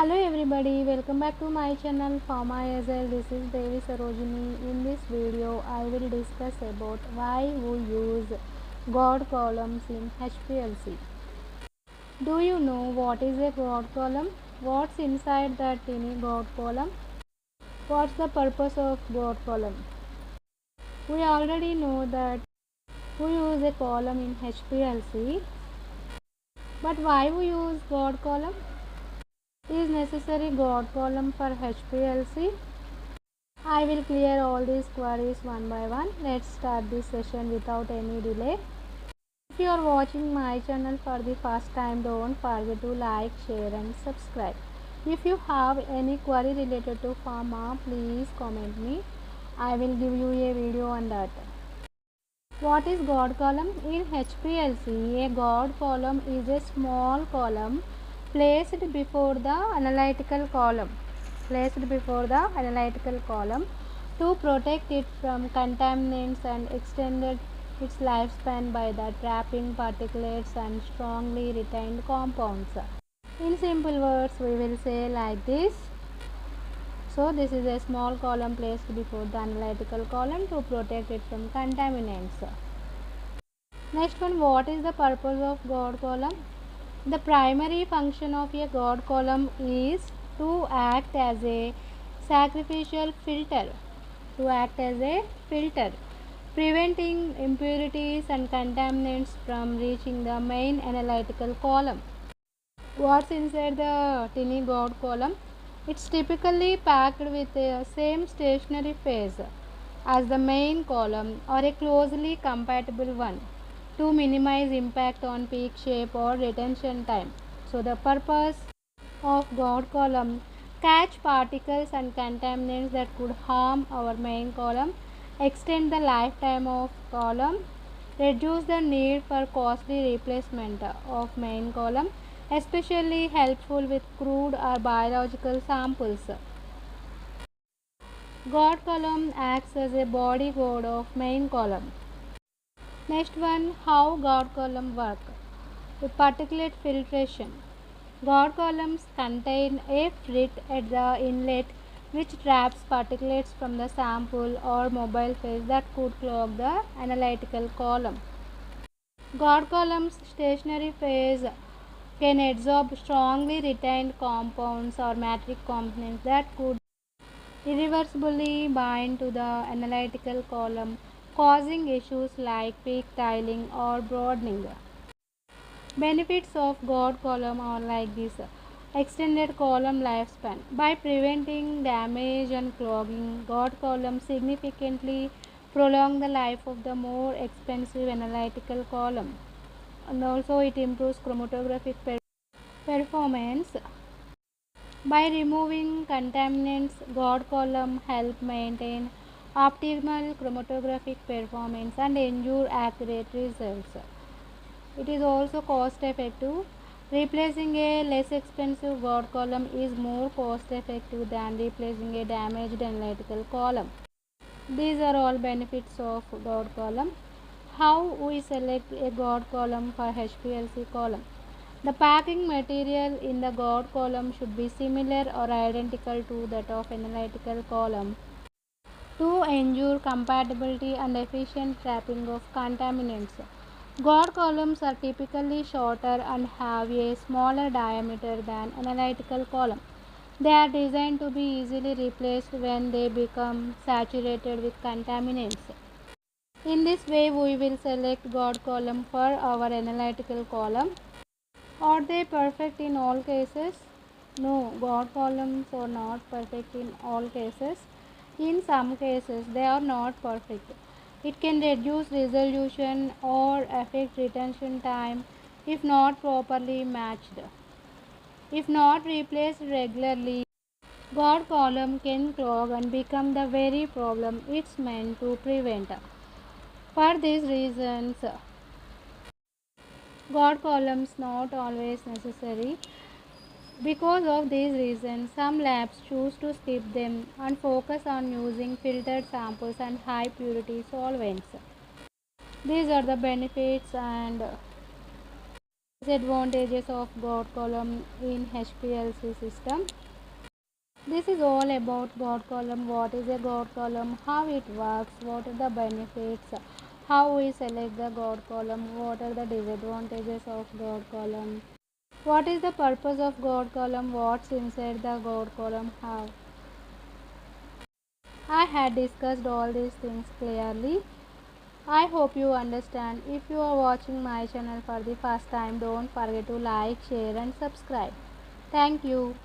Hello everybody, welcome back to my channel Pharma Azel. This is Devi Sarojini. In this video, I will discuss about why we use God columns in HPLC. Do you know what is a God column? What's inside the tiny God column? What's the purpose of God column? We already know that we use a column in HPLC, but why we use God column? Is necessary God column for HPLC? I will clear all these queries one by one. Let's start this session without any delay. If you are watching my channel for the first time, don't forget to like, share and subscribe. If you have any query related to pharma, please comment me. I will give you a video on that. What is God column? In HPLC, a God column is a small column placed before the analytical column. To protect it from contaminants and extended its lifespan by the trapping particulates and strongly retained compounds. In simple words, we will say like this. So this is a small column placed before the analytical column to protect it from contaminants. Next one, what is the purpose of God column? The primary function of a God column is to act as a sacrificial filter, preventing impurities and contaminants from reaching the main analytical column. What's inside the tiny God column? It's typically packed with the same stationary phase as the main column or a closely compatible one to minimize impact on peak shape or retention time. So the purpose of God column: catch particles and contaminants that could harm our main column, extend the lifetime of column, reduce the need for costly replacement of main column, especially helpful with crude or biological samples. God column acts as a bodyguard of main column. Next one, how God column work. The particulate filtration. God columns contain a frit at the inlet which traps particulates from the sample or mobile phase that could clog the analytical column. God columns stationary phase can absorb strongly retained compounds or matrix components that could irreversibly bind to the analytical column, causing issues like peak tiling or broadening. Benefits of God column are like this: extended column lifespan. By preventing damage and clogging, God columns significantly prolong the life of the more expensive analytical column, and also it improves chromatographic performance. By removing contaminants, God column help maintain optimal chromatographic performance and ensure accurate results. It is also cost effective. Replacing a less expensive God column is more cost effective than replacing a damaged analytical column. These are all benefits of God column. How we select a God column for HPLC column? The packing material in the God column should be similar or identical to that of analytical column to ensure compatibility and efficient trapping of contaminants. God columns are typically shorter and have a smaller diameter than analytical column. They are designed to be easily replaced when they become saturated with contaminants. In this way, we will select God column for our analytical column. Are they perfect in all cases? No, God columns are not perfect in all cases. In some cases, they are not perfect. It can reduce resolution or affect retention time if not properly matched. If not replaced regularly, God column can clog and become the very problem it's meant to prevent. For these reasons, God columns not always necessary. Because of these reasons, some labs choose to skip them and focus on using filtered samples and high purity solvents. These are the benefits and Disadvantages of God column in HPLC system. This is all about God column. What is a God column? How it works? What are the benefits? How we select the God column? What are the disadvantages of God column? What is the purpose of God column? What's inside the God column? How? I had discussed all these things clearly. I hope you understand. If you are watching my channel for the first time, don't forget to like, share and subscribe. Thank you.